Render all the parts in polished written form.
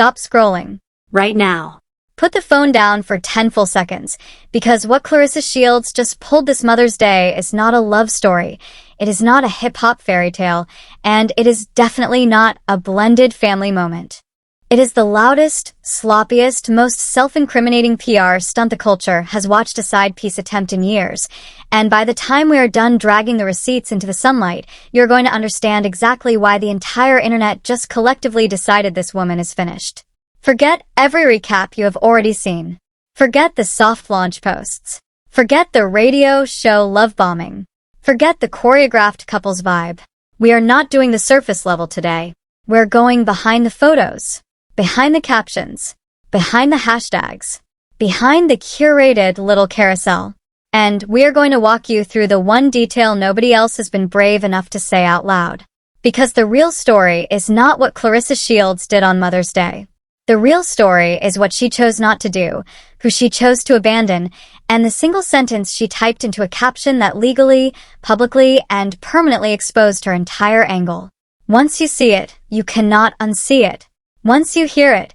Stop scrolling. Right now. Put the phone down for 10 full seconds, because what Clarissa Shields just pulled this Mother's Day is not a love story, it is not a hip-hop fairy tale, and it is definitely not a blended family moment. It is the loudest, sloppiest, most self-incriminating PR stunt the culture has watched a side-piece attempt in years, and by the time we are done dragging the receipts into the sunlight, you're going to understand exactly why the entire internet just collectively decided this woman is finished. Forget every recap you have already seen. Forget the soft launch posts. Forget the radio show love bombing. Forget the choreographed couples vibe. We are not doing the surface level today. We're going behind the photos, behind the captions, behind the hashtags, behind the curated little carousel. And we're going to walk you through the one detail nobody else has been brave enough to say out loud. Because the real story is not what Clarissa Shields did on Mother's Day. The real story is what she chose not to do, who she chose to abandon, and the single sentence she typed into a caption that legally, publicly, and permanently exposed her entire angle. Once you see it, you cannot unsee it. Once you hear it,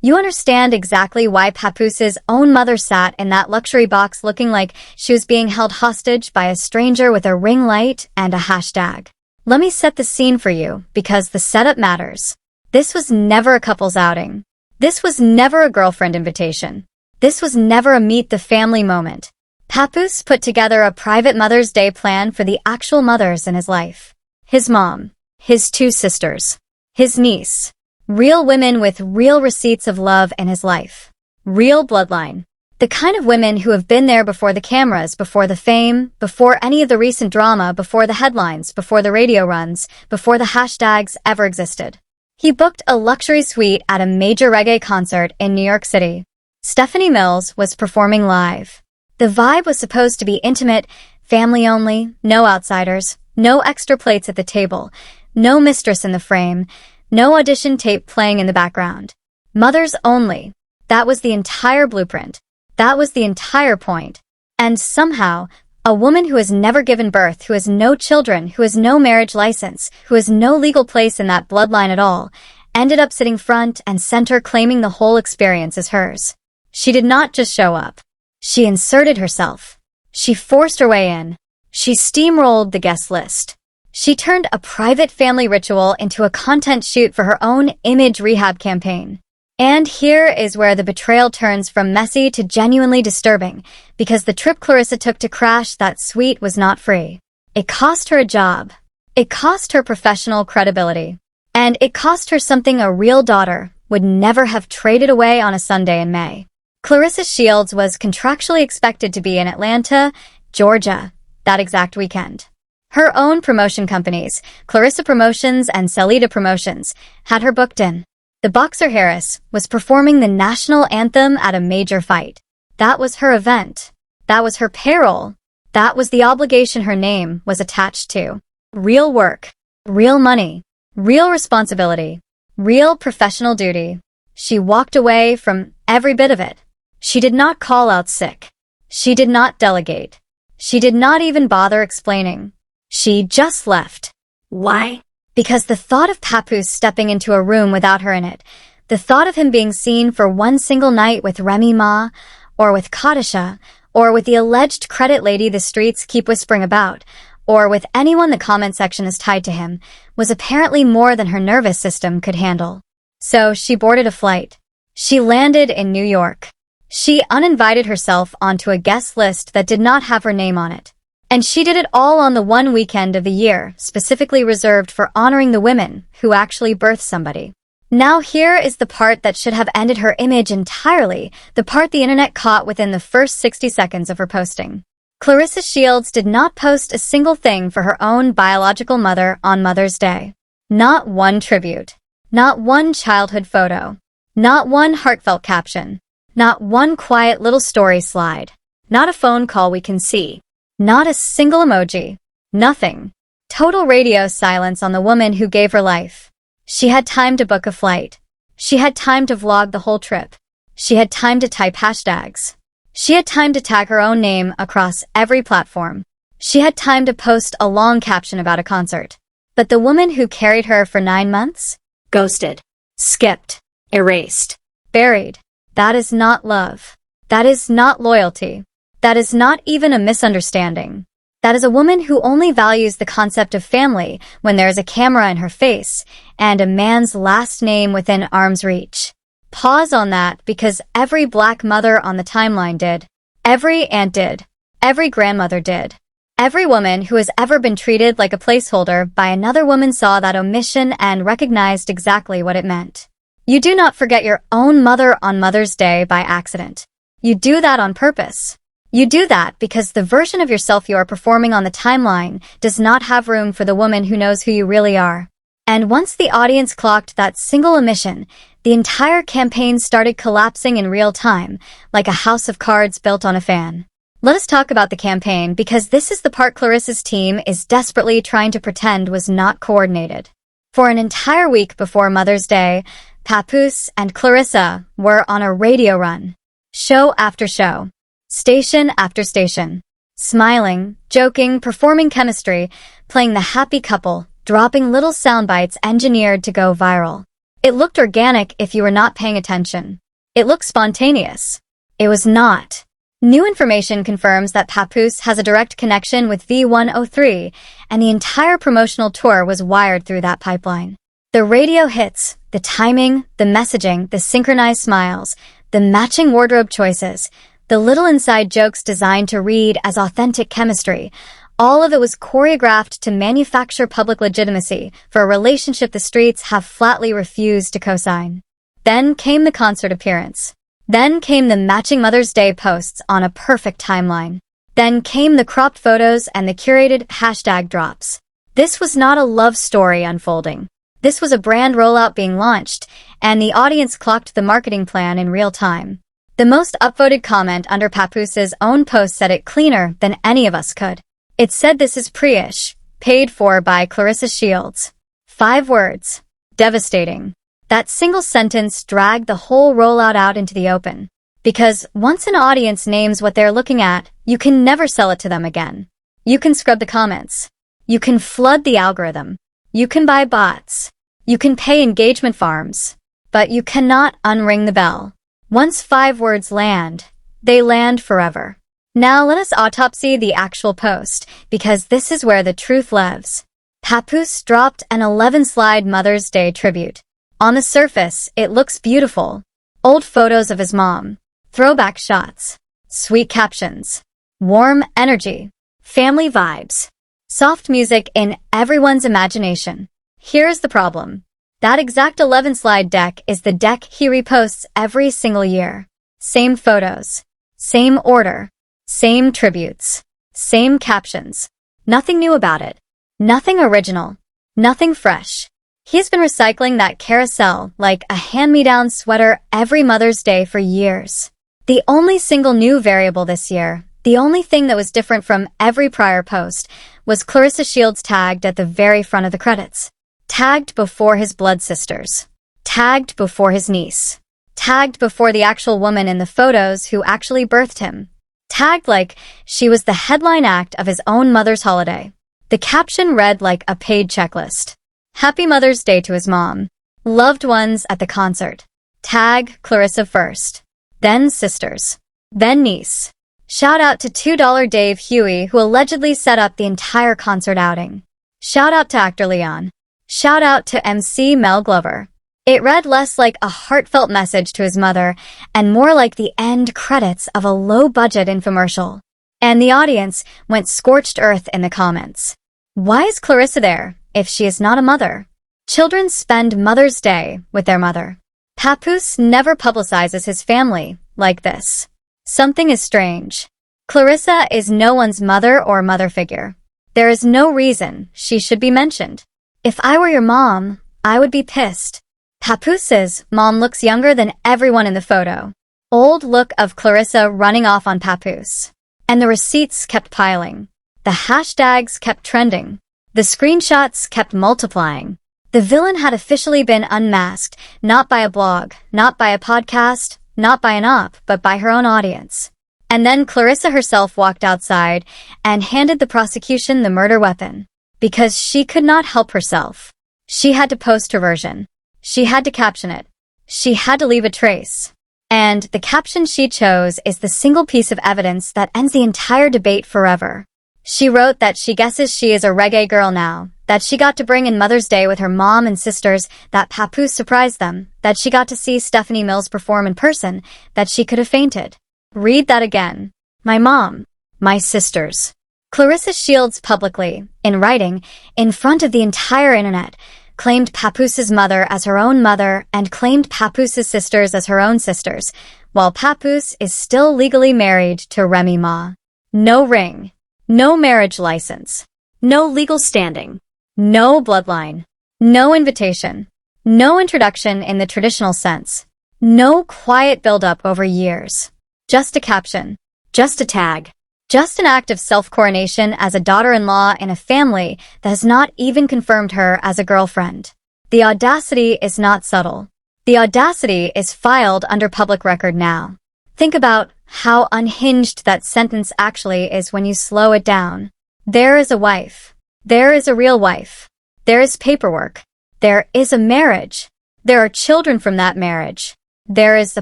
you understand exactly why Papoose's own mother sat in that luxury box looking like she was being held hostage by a stranger with a ring light and a hashtag. Let me set the scene for you, because the setup matters. This was never a couple's outing. This was never a girlfriend invitation. This was never a meet-the-family moment. Papoose put together a private Mother's Day plan for the actual mothers in his life. His mom, his two sisters, his niece. Real women with real receipts of love in his life. Real bloodline. The kind of women who have been there before the cameras, before the fame, before any of the recent drama, before the headlines, before the radio runs, before the hashtags ever existed. He booked a luxury suite at a major reggae concert in New York City. Stephanie Mills was performing live. The vibe was supposed to be intimate, family only, no outsiders, no extra plates at the table, no mistress in the frame, no audition tape playing in the background. Mothers only. That was the entire blueprint. That was the entire point. And somehow, a woman who has never given birth, who has no children, who has no marriage license, who has no legal place in that bloodline at all, ended up sitting front and center claiming the whole experience as hers. She did not just show up. She inserted herself. She forced her way in. She steamrolled the guest list. She turned a private family ritual into a content shoot for her own image rehab campaign. And here is where the betrayal turns from messy to genuinely disturbing, because the trip Clarissa took to crash that suite was not free. It cost her a job. It cost her professional credibility. And it cost her something a real daughter would never have traded away on a Sunday in May. Clarissa Shields was contractually expected to be in Atlanta, Georgia, that exact weekend. Her own promotion companies, Clarissa Promotions and Celita Promotions, had her booked in. The boxer Harris was performing the national anthem at a major fight. That was her event. That was her payroll. That was the obligation her name was attached to. Real work, real money, real responsibility, real professional duty. She walked away from every bit of it. She did not call out sick. She did not delegate. She did not even bother explaining. She just left. Why? Because the thought of Papoose stepping into a room without her in it, the thought of him being seen for one single night with Remy Ma, or with Kadisha, or with the alleged credit lady the streets keep whispering about, or with anyone the comment section is tied to him, was apparently more than her nervous system could handle. So she boarded a flight. She landed in New York. She uninvited herself onto a guest list that did not have her name on it. And she did it all on the one weekend of the year, specifically reserved for honoring the women who actually birthed somebody. Now here is the part that should have ended her image entirely, the part the internet caught within the first 60 seconds of her posting. Clarissa Shields did not post a single thing for her own biological mother on Mother's Day. Not one tribute. Not one childhood photo. Not one heartfelt caption. Not one quiet little story slide. Not a phone call we can see. Not a single emoji. Nothing. Total radio silence on the woman who gave her life. She had time to book a flight. She had time to vlog the whole trip. She had time to type hashtags. She had time to tag her own name across every platform. She had time to post a long caption about a concert. But the woman who carried her for 9 months? Ghosted. Skipped. Erased. Buried. That is not love. That is not loyalty. That is not even a misunderstanding. That is a woman who only values the concept of family when there is a camera in her face and a man's last name within arm's reach. Pause on that because every black mother on the timeline did. Every aunt did. Every grandmother did. Every woman who has ever been treated like a placeholder by another woman saw that omission and recognized exactly what it meant. You do not forget your own mother on Mother's Day by accident. You do that on purpose. You do that because the version of yourself you are performing on the timeline does not have room for the woman who knows who you really are. And once the audience clocked that single omission, the entire campaign started collapsing in real time, like a house of cards built on a fan. Let us talk about the campaign because this is the part Clarissa's team is desperately trying to pretend was not coordinated. For an entire week before Mother's Day, Papoose and Clarissa were on a radio run. Show after show. Station after station. Smiling, joking, performing chemistry, playing the happy couple, dropping little sound bites engineered to go viral. It looked organic if you were not paying attention. It looked spontaneous. It was not. New information confirms that Papoose has a direct connection with V103, and the entire promotional tour was wired through that pipeline. The radio hits, the timing, the messaging, the synchronized smiles, the matching wardrobe choices, the little inside jokes designed to read as authentic chemistry, all of it was choreographed to manufacture public legitimacy for a relationship the streets have flatly refused to co-sign. Then came the concert appearance. Then came the matching Mother's Day posts on a perfect timeline. Then came the cropped photos and the curated hashtag drops. This was not a love story unfolding. This was a brand rollout being launched, and the audience clocked the marketing plan in real time. The most upvoted comment under Papoose's own post said it cleaner than any of us could. It said this is pre-ish, paid for by Clarissa Shields. 5 words. Devastating. That single sentence dragged the whole rollout out into the open. Because once an audience names what they're looking at, you can never sell it to them again. You can scrub the comments. You can flood the algorithm. You can buy bots. You can pay engagement farms. But you cannot unring the bell. Once 5 words land, they land forever. Now let us autopsy the actual post, because this is where the truth lives. Papoose dropped an 11-slide Mother's Day tribute. On the surface, it looks beautiful. Old photos of his mom. Throwback shots. Sweet captions. Warm energy. Family vibes. Soft music in everyone's imagination. Here's the problem. That exact 11-slide deck is the deck he reposts every single year. Same photos. Same order. Same tributes. Same captions. Nothing new about it. Nothing original. Nothing fresh. He's been recycling that carousel like a hand-me-down sweater every Mother's Day for years. The only single new variable this year, the only thing that was different from every prior post, was Clarissa Shields tagged at the very front of the credits. Tagged before his blood sisters. Tagged before his niece. Tagged before the actual woman in the photos who actually birthed him. Tagged like she was the headline act of his own mother's holiday. The caption read like a paid checklist. Happy Mother's Day to his mom. Loved ones at the concert. Tag Clarissa first. Then sisters. Then niece. Shout out to $2 Dave Huey who allegedly set up the entire concert outing. Shout out to actor Leon. Shout out to MC Mel Glover. It read less like a heartfelt message to his mother and more like the end credits of a low-budget infomercial. And the audience went scorched earth in the comments. Why is Clarissa there if she is not a mother? Children spend Mother's Day with their mother. Papoose never publicizes his family like this. Something is strange. Clarissa is no one's mother or mother figure. There is no reason she should be mentioned. If I were your mom, I would be pissed. Papoose's mom looks younger than everyone in the photo. Old look of Clarissa running off on Papoose. And the receipts kept piling. The hashtags kept trending. The screenshots kept multiplying. The villain had officially been unmasked, not by a blog, not by a podcast, not by an op, but by her own audience. And then Clarissa herself walked outside and handed the prosecution the murder weapon. Because she could not help herself. She had to post her version. She had to caption it. She had to leave a trace. And the caption she chose is the single piece of evidence that ends the entire debate forever. She wrote that she guesses she is a reggae girl now, that she got to bring in Mother's Day with her mom and sisters, that Papoose surprised them, that she got to see Stephanie Mills perform in person, that she could have fainted. Read that again. My mom. My sisters. Clarissa Shields publicly, in writing, in front of the entire internet, claimed Papoose's mother as her own mother and claimed Papoose's sisters as her own sisters, while Papoose is still legally married to Remy Ma. No ring. No marriage license. No legal standing. No bloodline. No invitation. No introduction in the traditional sense. No quiet build-up over years. Just a caption. Just a tag. Just an act of self-coronation as a daughter-in-law in a family that has not even confirmed her as a girlfriend. The audacity is not subtle. The audacity is filed under public record now. Think about how unhinged that sentence actually is when you slow it down. There is a wife. There is a real wife. There is paperwork. There is a marriage. There are children from that marriage. There is the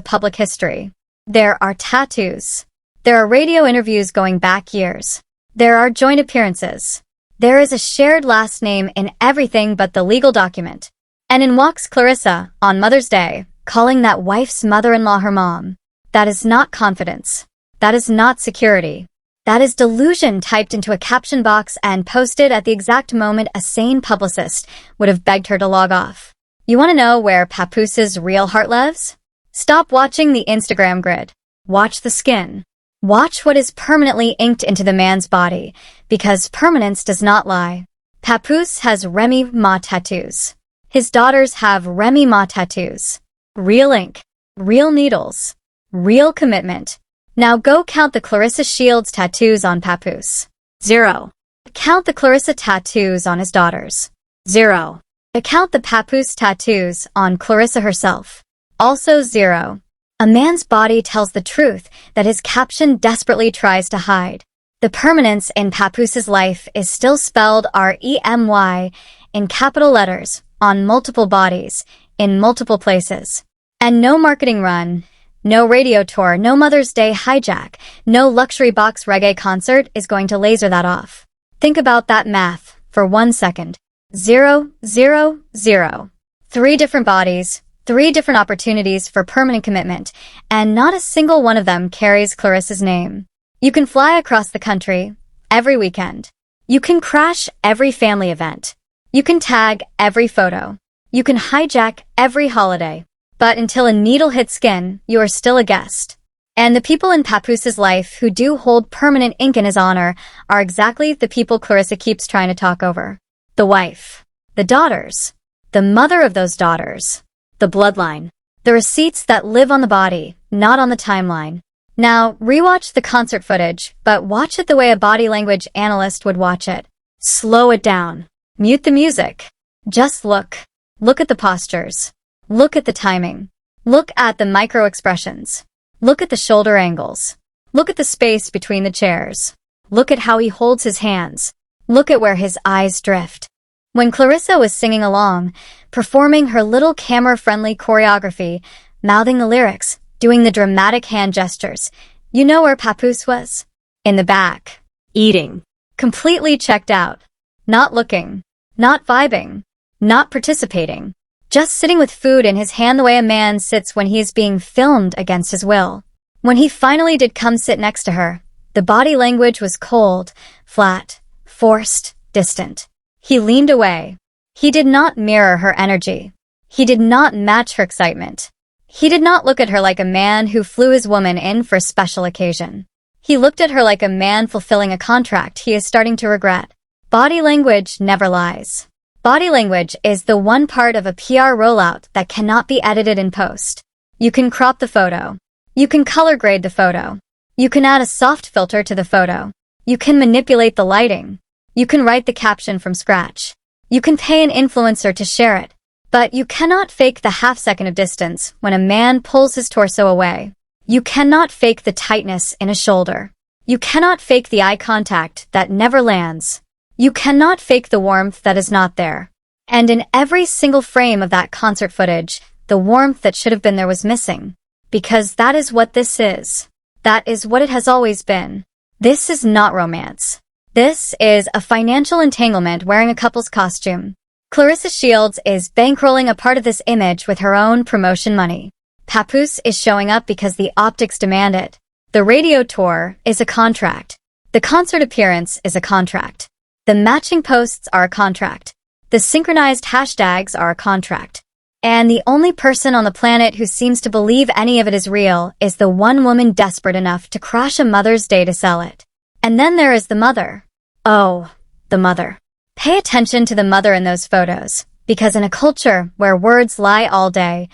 public history. There are tattoos. There are radio interviews going back years. There are joint appearances. There is a shared last name in everything but the legal document. And in walks Clarissa, on Mother's Day, calling that wife's mother-in-law her mom. That is not confidence. That is not security. That is delusion typed into a caption box and posted at the exact moment a sane publicist would have begged her to log off. You want to know where Papoose's real heart lives? Stop watching the Instagram grid. Watch the skin. Watch what is permanently inked into the man's body, because permanence does not lie. Papoose has Remy Ma tattoos. His daughters have Remy Ma tattoos. Real ink. Real needles. Real commitment. Now go count the Clarissa Shields tattoos on Papoose. 0. Count the Clarissa tattoos on his daughters. 0. Count the Papoose tattoos on Clarissa herself. Also 0. A man's body tells the truth that his caption desperately tries to hide. The permanence in Papoose's life is still spelled R-E-M-Y in capital letters, on multiple bodies, in multiple places. And no marketing run, no radio tour, no Mother's Day hijack, no luxury box reggae concert is going to laser that off. Think about that math for 1 second. 0, 0, 0. 3 different bodies, 3 different opportunities for permanent commitment, and not a single one of them carries Clarissa's name. You can fly across the country every weekend. You can crash every family event. You can tag every photo. You can hijack every holiday. But until a needle hits skin, you are still a guest. And the people in Papoose's life who do hold permanent ink in his honor are exactly the people Clarissa keeps trying to talk over. The wife. The daughters. The mother of those daughters. The bloodline. The receipts that live on the body, not on the timeline. Now, rewatch the concert footage, but watch it the way a body language analyst would watch it. Slow it down. Mute the music. Just look. Look at the postures. Look at the timing. Look at the micro-expressions. Look at the shoulder angles. Look at the space between the chairs. Look at how he holds his hands. Look at where his eyes drift. When Clarissa was singing along, performing her little camera-friendly choreography, mouthing the lyrics, doing the dramatic hand gestures, you know where Papoose was? In the back. Eating. Completely checked out. Not looking. Not vibing. Not participating. Just sitting with food in his hand the way a man sits when he is being filmed against his will. When he finally did come sit next to her, the body language was cold, flat, forced, distant. He leaned away. He did not mirror her energy. He did not match her excitement. He did not look at her like a man who flew his woman in for a special occasion. He looked at her like a man fulfilling a contract he is starting to regret. Body language never lies. Body language is the one part of a PR rollout that cannot be edited in post. You can crop the photo. You can color grade the photo. You can add a soft filter to the photo. You can manipulate the lighting. You can write the caption from scratch. You can pay an influencer to share it. But you cannot fake the half-second of distance when a man pulls his torso away. You cannot fake the tightness in a shoulder. You cannot fake the eye contact that never lands. You cannot fake the warmth that is not there. And in every single frame of that concert footage, The warmth that should have been there was missing. Because that is what this is. That is what it has always been. This is not romance. This is a financial entanglement wearing a couple's costume. Clarissa Shields is bankrolling a part of this image with her own promotion money. Papoose is showing up because the optics demand it. The radio tour is a contract. The concert appearance is a contract. The matching posts are a contract. The synchronized hashtags are a contract. And the only person on the planet who seems to believe any of it is real is the one woman desperate enough to crash a Mother's Day to sell it. And then there is the mother. Oh, the mother. Pay attention to the mother in those photos, because in a culture where words lie all day,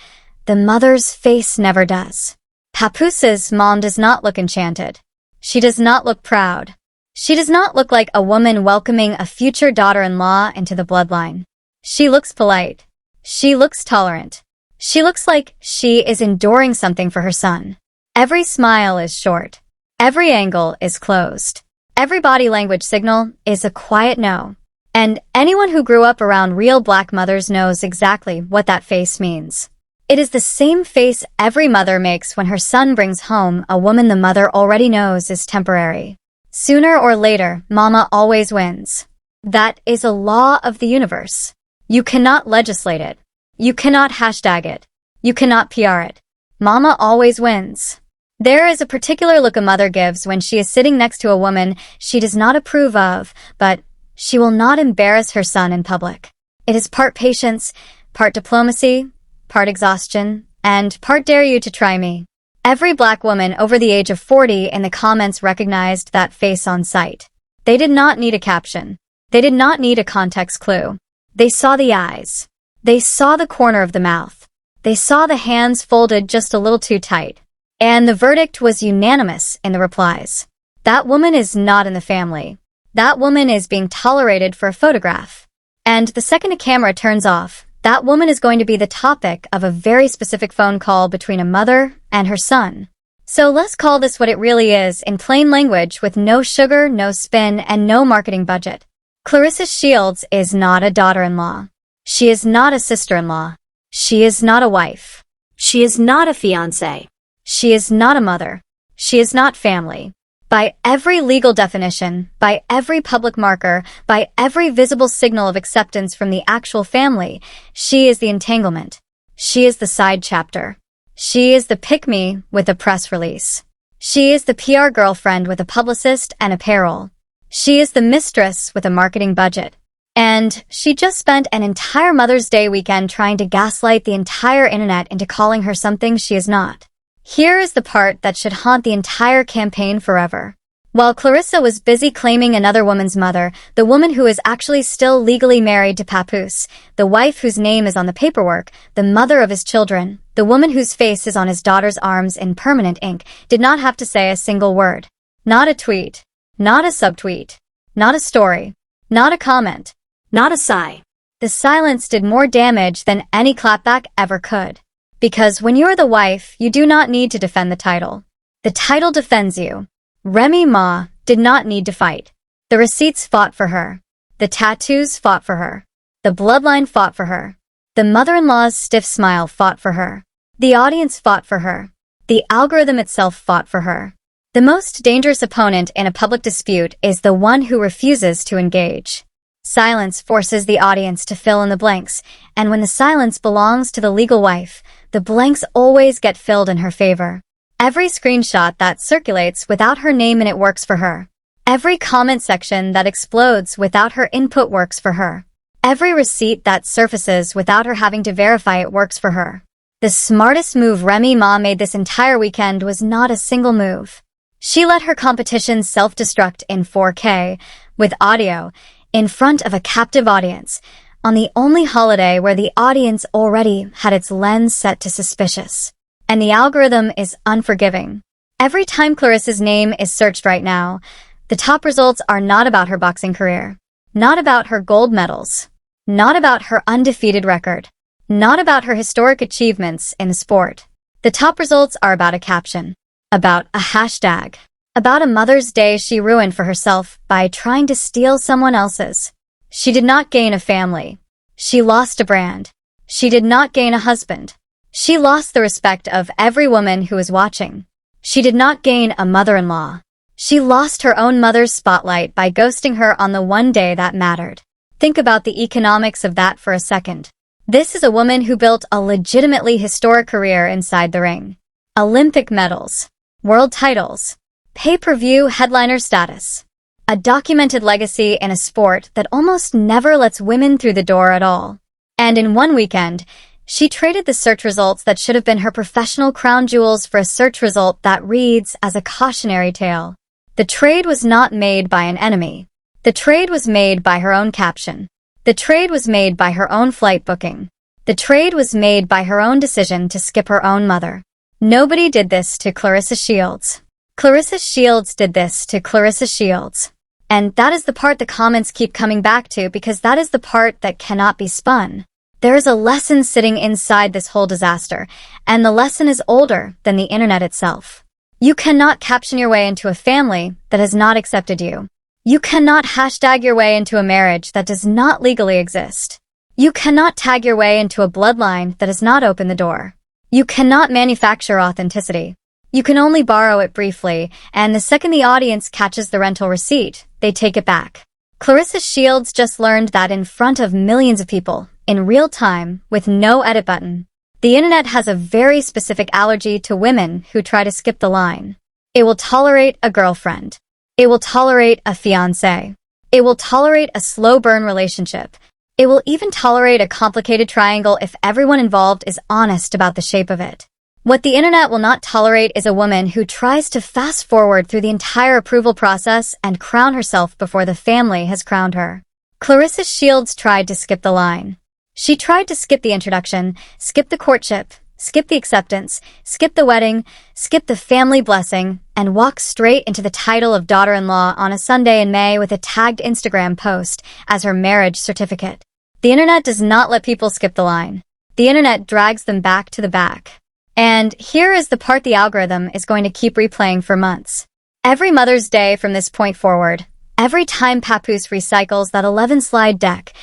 the mother's face never does. Papoose's mom does not look enchanted. She does not look proud. She does not look like a woman welcoming a future daughter-in-law into the bloodline. She looks polite. She looks tolerant. She looks like she is enduring something for her son. Every smile is short. Every angle is closed. Every body language signal is a quiet no. And anyone who grew up around real black mothers knows exactly what that face means. It is the same face every mother makes when her son brings home a woman the mother already knows is temporary. Sooner or later, mama always wins. That is a law of the universe. You cannot legislate it. You cannot hashtag it. You cannot PR it. Mama always wins. There is a particular look a mother gives when she is sitting next to a woman she does not approve of, but she will not embarrass her son in public. It is part patience, part diplomacy, part exhaustion, and part dare you to try me. Every black woman over the age of 40 in the comments recognized that face on sight. They did not need a caption. They did not need a context clue. They saw the eyes. They saw the corner of the mouth. They saw the hands folded just a little too tight. And the verdict was unanimous in the replies. That woman is not in the family. That woman is being tolerated for a photograph. And the second a camera turns off, that woman is going to be the topic of a very specific phone call between a mother and her son. So let's call this what it really is in plain language with no sugar, no spin, and no marketing budget. Clarissa Shields is not a daughter-in-law. She is not a sister-in-law. She is not a wife. She is not a fiancé. She is not a mother. She is not family. By every legal definition, by every public marker, by every visible signal of acceptance from the actual family, she is the entanglement. She is the side chapter. She is the pick-me with a press release. She is the PR girlfriend with a publicist and a payroll. She is the mistress with a marketing budget. And she just spent an entire Mother's Day weekend trying to gaslight the entire internet into calling her something she is not. Here is the part that should haunt the entire campaign forever. While Clarissa was busy claiming another woman's mother, the woman who is actually still legally married to Papoose, the wife whose name is on the paperwork, the mother of his children, the woman whose face is on his daughter's arms in permanent ink, did not have to say a single word. Not a tweet. Not a subtweet. Not a story. Not a comment. Not a sigh. The silence did more damage than any clapback ever could. Because when you're the wife, you do not need to defend the title. The title defends you. Remy Ma did not need to fight. The receipts fought for her. The tattoos fought for her. The bloodline fought for her. The mother-in-law's stiff smile fought for her. The audience fought for her. The algorithm itself fought for her. The most dangerous opponent in a public dispute is the one who refuses to engage. Silence forces the audience to fill in the blanks, and when the silence belongs to the legal wife, the blanks always get filled in her favor. Every screenshot that circulates without her name in it works for her. Every comment section that explodes without her input works for her. Every receipt that surfaces without her having to verify it works for her. The smartest move Remy Ma made this entire weekend was not a single move. She let her competition self-destruct in 4K, with audio, in front of a captive audience, on the only holiday where the audience already had its lens set to suspicious. And the algorithm is unforgiving. Every time Clarissa's name is searched right now, the top results are not about her boxing career, not about her gold medals, not about her undefeated record, not about her historic achievements in the sport. The top results are about a caption, about a hashtag, about a Mother's Day she ruined for herself by trying to steal someone else's. She did not gain a family. She lost a brand. She did not gain a husband. She lost the respect of every woman who was watching. She did not gain a mother-in-law. She lost her own mother's spotlight by ghosting her on the one day that mattered. Think about the economics of that for a second. This is a woman who built a legitimately historic career inside the ring. Olympic medals, world titles, pay-per-view headliner status. A documented legacy in a sport that almost never lets women through the door at all. And in one weekend, she traded the search results that should have been her professional crown jewels for a search result that reads as a cautionary tale. The trade was not made by an enemy. The trade was made by her own caption. The trade was made by her own flight booking. The trade was made by her own decision to skip her own mother. Nobody did this to Clarissa Shields. Clarissa Shields did this to Clarissa Shields. And that is the part the comments keep coming back to because that is the part that cannot be spun. There is a lesson sitting inside this whole disaster, and the lesson is older than the internet itself. You cannot caption your way into a family that has not accepted you. You cannot hashtag your way into a marriage that does not legally exist. You cannot tag your way into a bloodline that has not opened the door. You cannot manufacture authenticity. You can only borrow it briefly, and the second the audience catches the rental receipt, they take it back. Clarissa Shields just learned that in front of millions of people, in real time, with no edit button. The internet has a very specific allergy to women who try to skip the line. It will tolerate a girlfriend. It will tolerate a fiancé. It will tolerate a slow burn relationship. It will even tolerate a complicated triangle if everyone involved is honest about the shape of it. What the internet will not tolerate is a woman who tries to fast forward through the entire approval process and crown herself before the family has crowned her. Clarissa Shields tried to skip the line. She tried to skip the introduction, skip the courtship, skip the acceptance, skip the wedding, skip the family blessing, and walk straight into the title of daughter-in-law on a Sunday in May with a tagged Instagram post as her marriage certificate. The internet does not let people skip the line. The internet drags them back to the back. And here is the part the algorithm is going to keep replaying for months. Every Mother's Day from this point forward, every time Papoose recycles that 11-slide deck,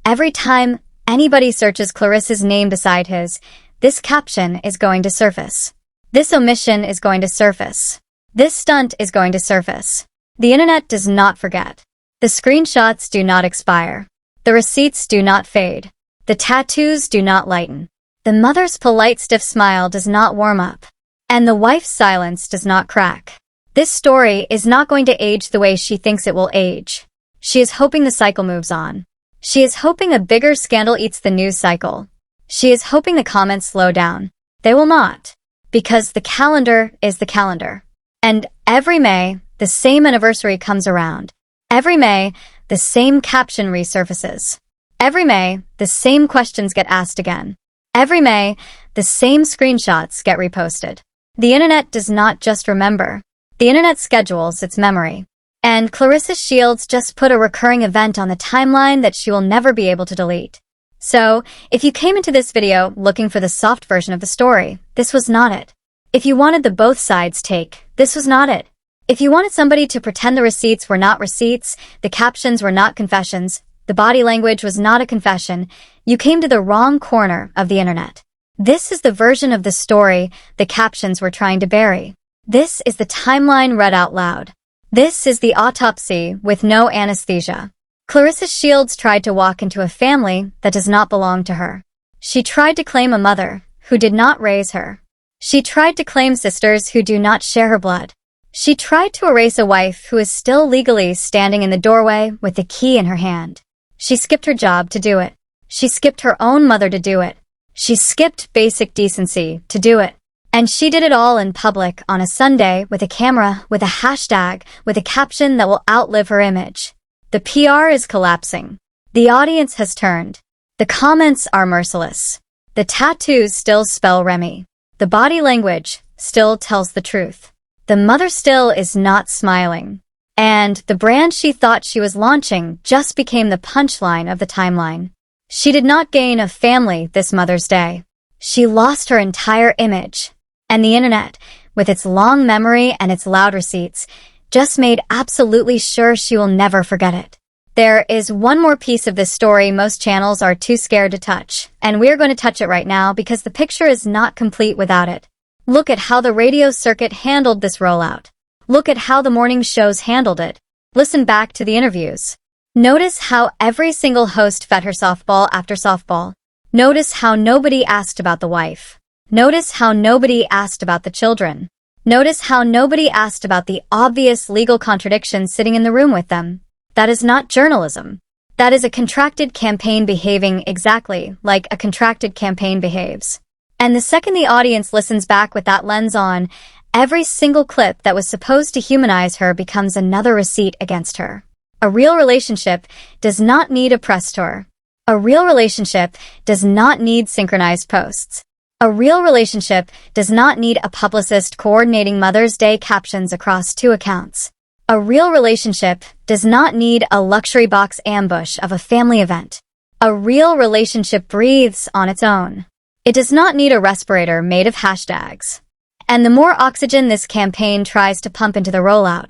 every time anybody searches Clarissa's name beside his, this caption is going to surface. This omission is going to surface. This stunt is going to surface. The internet does not forget. The screenshots do not expire. The receipts do not fade. The tattoos do not lighten. The mother's polite stiff smile does not warm up. And the wife's silence does not crack. This story is not going to age the way she thinks it will age. She is hoping the cycle moves on. She is hoping a bigger scandal eats the news cycle. She is hoping the comments slow down. They will not. Because the calendar is the calendar. And every May, the same anniversary comes around. Every May, the same caption resurfaces. Every May, the same questions get asked again. Every May, the same screenshots get reposted. The internet does not just remember. The internet schedules its memory. And Clarissa Shields just put a recurring event on the timeline that she will never be able to delete. So, if you came into this video looking for the soft version of the story, this was not it. If you wanted the both sides take, this was not it. If you wanted somebody to pretend the receipts were not receipts, the captions were not confessions, the body language was not a confession, you came to the wrong corner of the internet. This is the version of the story the captions were trying to bury. This is the timeline read out loud. This is the autopsy with no anesthesia. Clarissa Shields tried to walk into a family that does not belong to her. She tried to claim a mother who did not raise her. She tried to claim sisters who do not share her blood. She tried to erase a wife who is still legally standing in the doorway with the key in her hand. She skipped her job to do it. She skipped her own mother to do it. She skipped basic decency to do it. And she did it all in public on a Sunday with a camera, with a hashtag, with a caption that will outlive her image. The PR is collapsing. The audience has turned. The comments are merciless. The tattoos still spell Remy. The body language still tells the truth. The mother still is not smiling. And the brand she thought she was launching just became the punchline of the timeline. She did not gain a family this Mother's Day. She lost her entire image. And the internet, with its long memory and its loud receipts, just made absolutely sure she will never forget it. There is one more piece of this story most channels are too scared to touch, and we're going to touch it right now because the picture is not complete without it. Look at how the radio circuit handled this rollout. Look at how the morning shows handled it. Listen back to the interviews. Notice how every single host fed her softball after softball. Notice how nobody asked about the wife. Notice how nobody asked about the children. Notice how nobody asked about the obvious legal contradictions sitting in the room with them. That is not journalism. That is a contracted campaign behaving exactly like a contracted campaign behaves. And the second the audience listens back with that lens on, every single clip that was supposed to humanize her becomes another receipt against her. A real relationship does not need a press tour. A real relationship does not need synchronized posts. A real relationship does not need a publicist coordinating Mother's Day captions across 2 accounts. A real relationship does not need a luxury box ambush of a family event. A real relationship breathes on its own. It does not need a respirator made of hashtags. And the more oxygen this campaign tries to pump into the rollout,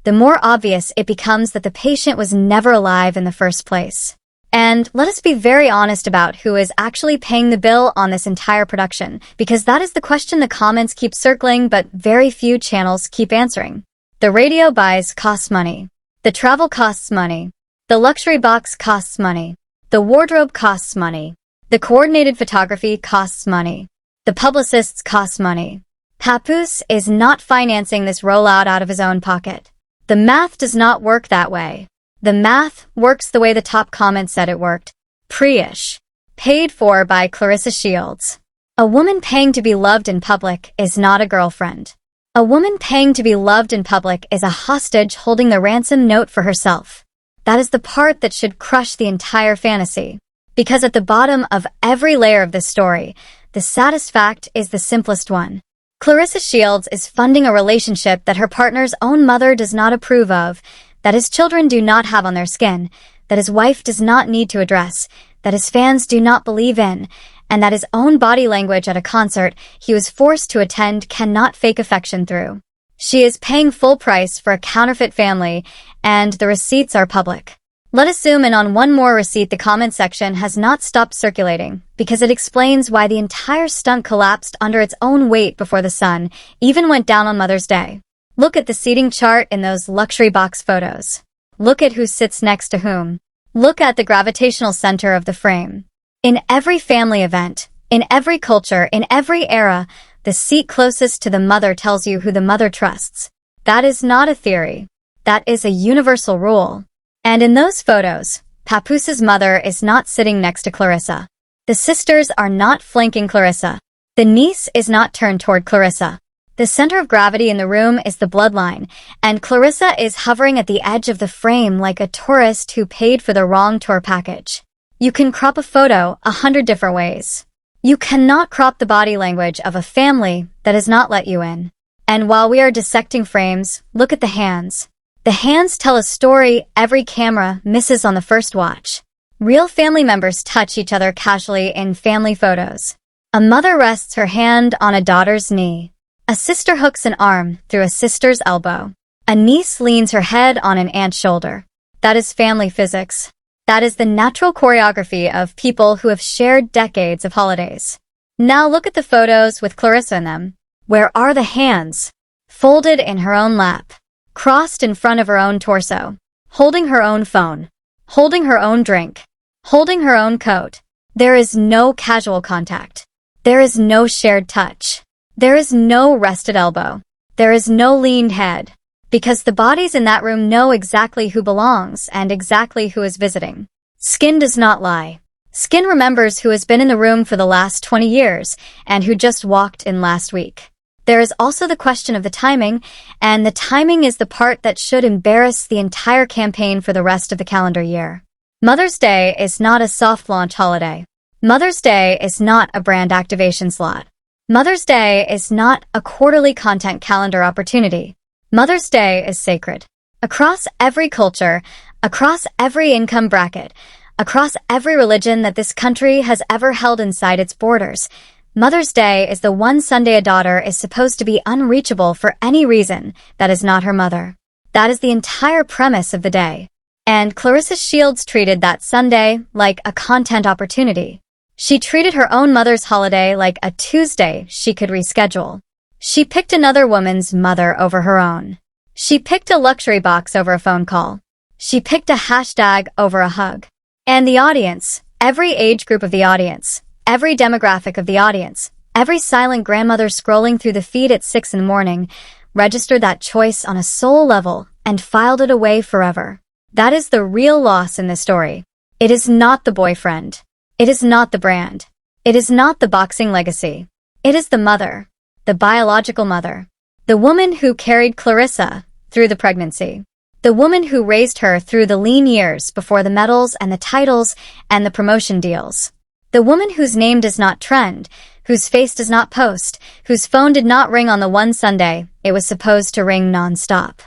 the more obvious it becomes that the patient was never alive in the first place. And let us be very honest about who is actually paying the bill on this entire production, because that is the question the comments keep circling but very few channels keep answering. The radio buys costs money. The travel costs money. The luxury box costs money. The wardrobe costs money. The coordinated photography costs money. The publicists cost money. Papoose is not financing this rollout out of his own pocket. The math does not work that way. The math works the way the top comment said it worked. Pre-ish. Paid for by Clarissa Shields. A woman paying to be loved in public is not a girlfriend. A woman paying to be loved in public is a hostage holding the ransom note for herself. That is the part that should crush the entire fantasy. Because at the bottom of every layer of this story, the saddest fact is the simplest one. Clarissa Shields is funding a relationship that her partner's own mother does not approve of, that his children do not have on their skin, that his wife does not need to address, that his fans do not believe in, and that his own body language at a concert he was forced to attend cannot fake affection through. She is paying full price for a counterfeit family, and the receipts are public. Let us zoom in on one more receipt the comment section has not stopped circulating, because it explains why the entire stunt collapsed under its own weight before the sun even went down on Mother's Day. Look at the seating chart in those luxury box photos. Look at who sits next to whom. Look at the gravitational center of the frame. In every family event, in every culture, in every era, the seat closest to the mother tells you who the mother trusts. That is not a theory. That is a universal rule. And in those photos, Papoose's mother is not sitting next to Clarissa. The sisters are not flanking Clarissa. The niece is not turned toward Clarissa. The center of gravity in the room is the bloodline, and Clarissa is hovering at the edge of the frame like a tourist who paid for the wrong tour package. You can crop a photo 100 different ways. You cannot crop the body language of a family that has not let you in. And while we are dissecting frames, look at the hands. The hands tell a story every camera misses on the first watch. Real family members touch each other casually in family photos. A mother rests her hand on a daughter's knee. A sister hooks an arm through a sister's elbow. A niece leans her head on an aunt's shoulder. That is family physics. That is the natural choreography of people who have shared decades of holidays. Now look at the photos with Clarissa in them. Where are the hands? Folded in her own lap. Crossed in front of her own torso. Holding her own phone. Holding her own drink. Holding her own coat. There is no casual contact. There is no shared touch. There is no rested elbow. There is no leaned head. Because the bodies in that room know exactly who belongs and exactly who is visiting. Skin does not lie. Skin remembers who has been in the room for the last 20 years and who just walked in last week. There is also the question of the timing, and the timing is the part that should embarrass the entire campaign for the rest of the calendar year. Mother's Day is not a soft launch holiday. Mother's Day is not a brand activation slot. Mother's Day is not a quarterly content calendar opportunity. Mother's Day is sacred. Across every culture, across every income bracket, across every religion that this country has ever held inside its borders, Mother's Day is the one Sunday a daughter is supposed to be unreachable for any reason that is not her mother. That is the entire premise of the day. And Clarissa Shields treated that Sunday like a content opportunity. She treated her own mother's holiday like a Tuesday she could reschedule. She picked another woman's mother over her own. She picked a luxury box over a phone call. She picked a hashtag over a hug. And the audience, every age group of the audience, every demographic of the audience, every silent grandmother scrolling through the feed at 6 a.m, registered that choice on a soul level and filed it away forever. That is the real loss in this story. It is not the boyfriend. It is not the brand. It is not the boxing legacy. It is the mother, the biological mother, the woman who carried Clarissa through the pregnancy, the woman who raised her through the lean years before the medals and the titles and the promotion deals, the woman whose name does not trend, whose face does not post, whose phone did not ring on the one Sunday it was supposed to ring nonstop.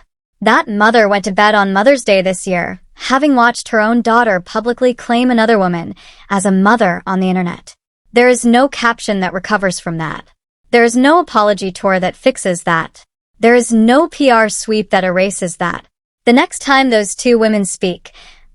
That mother went to bed on Mother's Day this year, having watched her own daughter publicly claim another woman as a mother on the internet. There is no caption that recovers from that. There is no apology tour that fixes that. There is no PR sweep that erases that. The next time those two women speak,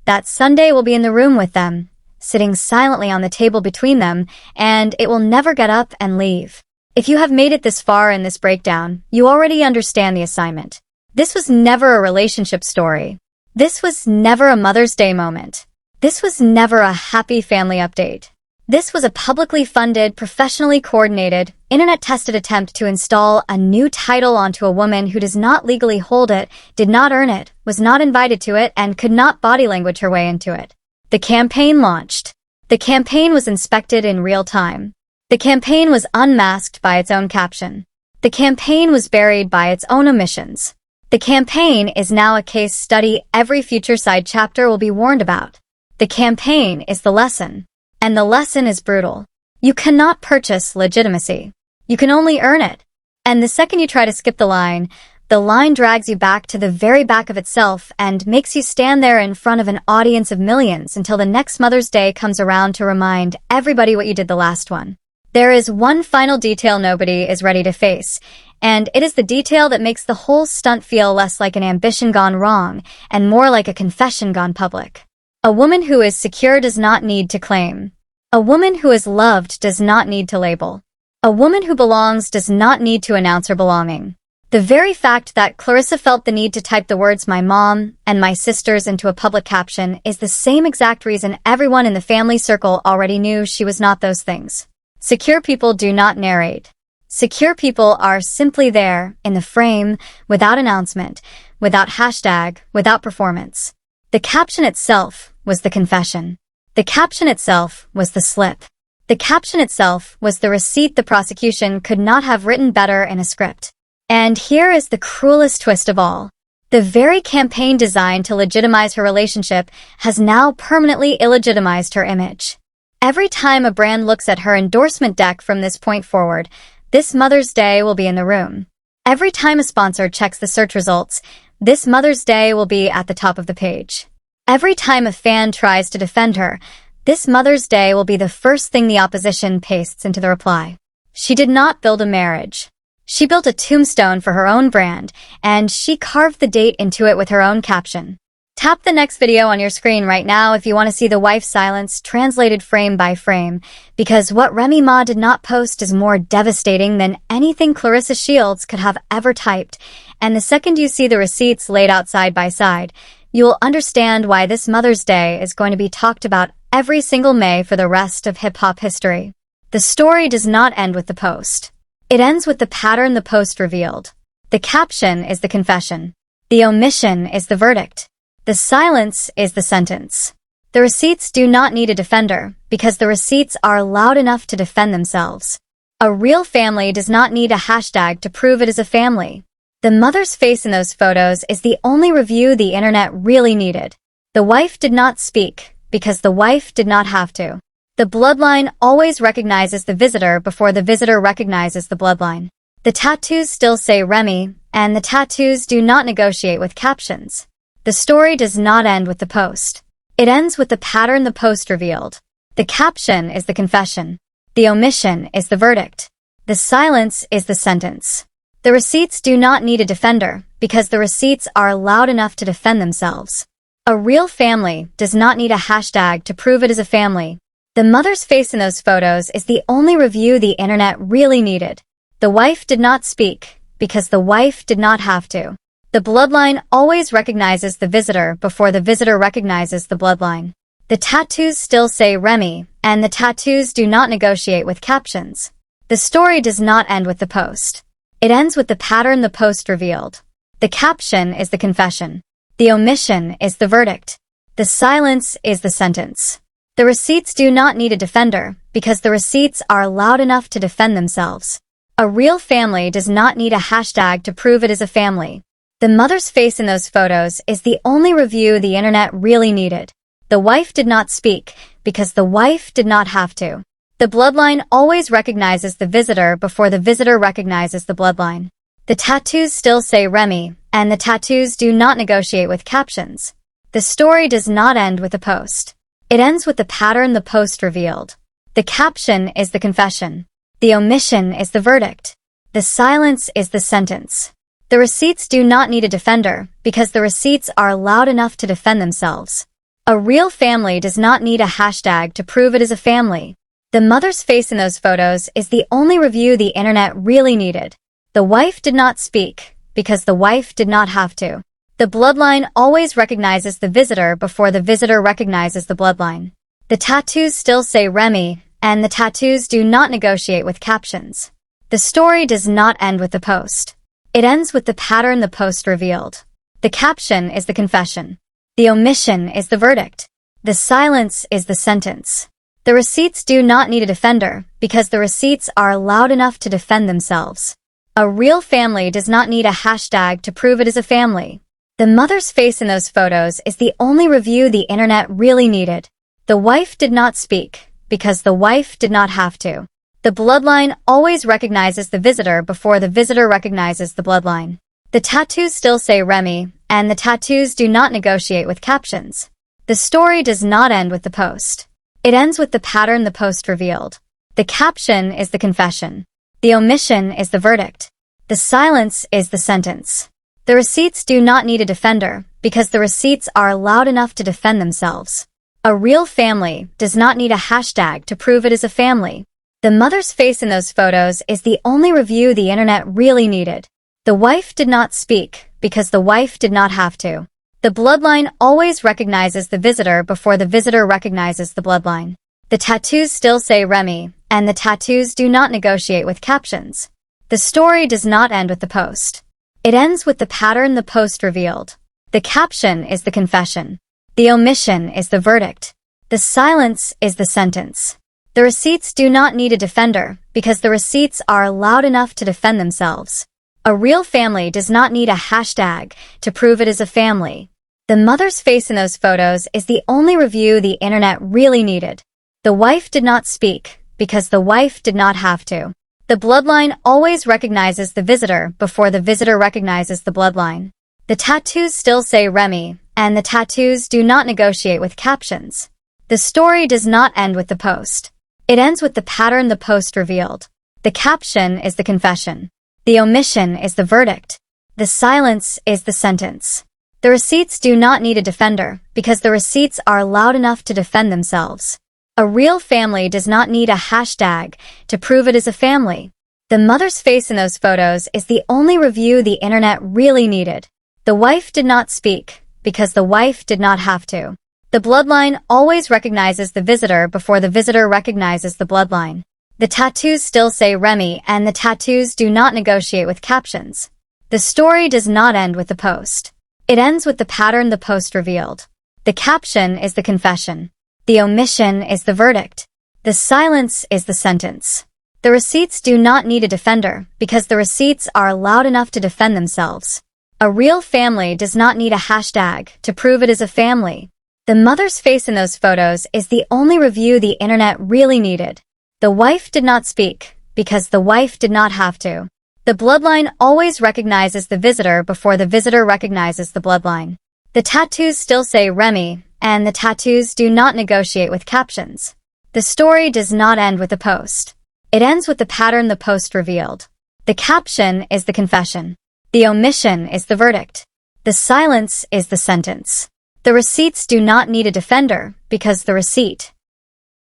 that Sunday will be in the room with them, sitting silently on the table between them, and it will never get up and leave. If you have made it this far in this breakdown, you already understand the assignment. This was never a relationship story. This was never a Mother's Day moment. This was never a happy family update. This was a publicly funded, professionally coordinated, internet-tested attempt to install a new title onto a woman who does not legally hold it, did not earn it, was not invited to it, and could not body language her way into it. The campaign launched. The campaign was inspected in real time. The campaign was unmasked by its own caption. The campaign was buried by its own omissions. The campaign is now a case study every future side chapter will be warned about. The campaign is the lesson. And the lesson is brutal. You cannot purchase legitimacy. You can only earn it. And the second you try to skip the line drags you back to the very back of itself and makes you stand there in front of an audience of millions until the next Mother's Day comes around to remind everybody what you did the last one. There is one final detail nobody is ready to face, and it is the detail that makes the whole stunt feel less like an ambition gone wrong and more like a confession gone public. A woman who is secure does not need to claim. A woman who is loved does not need to label. A woman who belongs does not need to announce her belonging. The very fact that Clarissa felt the need to type the words "my mom" and "my sisters" into a public caption is the same exact reason everyone in the family circle already knew she was not those things. Secure people do not narrate. Secure people are simply there, in the frame, without announcement, without hashtag, without performance. The caption itself was the confession. The caption itself was the slip. The caption itself was the receipt the prosecution could not have written better in a script. And here is the cruelest twist of all. The very campaign designed to legitimize her relationship has now permanently illegitimized her image. Every time a brand looks at her endorsement deck from this point forward, this Mother's Day will be in the room. Every time a sponsor checks the search results, this Mother's Day will be at the top of the page. Every time a fan tries to defend her, this Mother's Day will be the first thing the opposition pastes into the reply. She did not build a marriage. She built a tombstone for her own brand, and she carved the date into it with her own caption. Tap the next video on your screen right now if you want to see the wife's silence translated frame by frame, because what Remy Ma did not post is more devastating than anything Clarissa Shields could have ever typed, and the second you see the receipts laid out side by side, you will understand why this Mother's Day is going to be talked about every single May for the rest of hip-hop history. The story does not end with the post. It ends with the pattern the post revealed. The caption is the confession. The omission is the verdict. The silence is the sentence. The receipts do not need a defender, because the receipts are loud enough to defend themselves. A real family does not need a hashtag to prove it is a family. The mother's face in those photos is the only review the internet really needed. The wife did not speak, because the wife did not have to. The bloodline always recognizes the visitor before the visitor recognizes the bloodline. The tattoos still say Remy, and the tattoos do not negotiate with captions. The story does not end with the post. It ends with the pattern the post revealed. The caption is the confession. The omission is the verdict. The silence is the sentence. The receipts do not need a defender, because the receipts are loud enough to defend themselves. A real family does not need a hashtag to prove it is a family. The mother's face in those photos is the only review the internet really needed. The wife did not speak, because the wife did not have to. The bloodline always recognizes the visitor before the visitor recognizes the bloodline. The tattoos still say Remy, and the tattoos do not negotiate with captions. The story does not end with the post. It ends with the pattern the post revealed. The caption is the confession. The omission is the verdict. The silence is the sentence. The receipts do not need a defender, because the receipts are loud enough to defend themselves. A real family does not need a hashtag to prove it is a family. The mother's face in those photos is the only review the internet really needed. The wife did not speak, because the wife did not have to. The bloodline always recognizes the visitor before the visitor recognizes the bloodline. The tattoos still say Remy, and the tattoos do not negotiate with captions. The story does not end with a post. It ends with the pattern the post revealed. The caption is the confession. The omission is the verdict. The silence is the sentence. The receipts do not need a defender, because the receipts are loud enough to defend themselves. A real family does not need a hashtag to prove it is a family. The mother's face in those photos is the only review the internet really needed. The wife did not speak, because the wife did not have to. The bloodline always recognizes the visitor before the visitor recognizes the bloodline. The tattoos still say Remy, and the tattoos do not negotiate with captions. The story does not end with the post. It ends with the pattern the post revealed. The caption is the confession. The omission is the verdict. The silence is the sentence. The receipts do not need a defender, because the receipts are loud enough to defend themselves. A real family does not need a hashtag to prove it is a family. The mother's face in those photos is the only review the internet really needed. The wife did not speak, because the wife did not have to. The bloodline always recognizes the visitor before the visitor recognizes the bloodline. The tattoos still say Remy, and the tattoos do not negotiate with captions. The story does not end with the post. It ends with the pattern the post revealed. The caption is the confession. The omission is the verdict. The silence is the sentence. The receipts do not need a defender, because the receipts are loud enough to defend themselves. A real family does not need a hashtag to prove it is a family. The mother's face in those photos is the only review the internet really needed. The wife did not speak, because the wife did not have to. The bloodline always recognizes the visitor before the visitor recognizes the bloodline. The tattoos still say Remy, and the tattoos do not negotiate with captions. The story does not end with the post. It ends with the pattern the post revealed. The caption is the confession. The omission is the verdict. The silence is the sentence. The receipts do not need a defender, because the receipts are loud enough to defend themselves. A real family does not need a hashtag to prove it is a family. The mother's face in those photos is the only review the internet really needed. The wife did not speak, because the wife did not have to. The bloodline always recognizes the visitor before the visitor recognizes the bloodline. The tattoos still say Remy, and the tattoos do not negotiate with captions. The story does not end with the post. It ends with the pattern the post revealed. The caption is the confession. The omission is the verdict. The silence is the sentence. The receipts do not need a defender, because the receipts are loud enough to defend themselves. A real family does not need a hashtag to prove it is a family. The mother's face in those photos is the only review the internet really needed. The wife did not speak, because the wife did not have to. The bloodline always recognizes the visitor before the visitor recognizes the bloodline. The tattoos still say Remy, and the tattoos do not negotiate with captions. The story does not end with the post. It ends with the pattern the post revealed. The caption is the confession. The omission is the verdict. The silence is the sentence. The receipts do not need a defender, because the receipts are loud enough to defend themselves. A real family does not need a hashtag to prove it is a family. The mother's face in those photos is the only review the internet really needed. The wife did not speak, because the wife did not have to. The bloodline always recognizes the visitor before the visitor recognizes the bloodline. The tattoos still say Remy, and the tattoos do not negotiate with captions. The story does not end with the post. It ends with the pattern the post revealed. The caption is the confession. The omission is the verdict. The silence is the sentence. The receipts do not need a defender because the receipt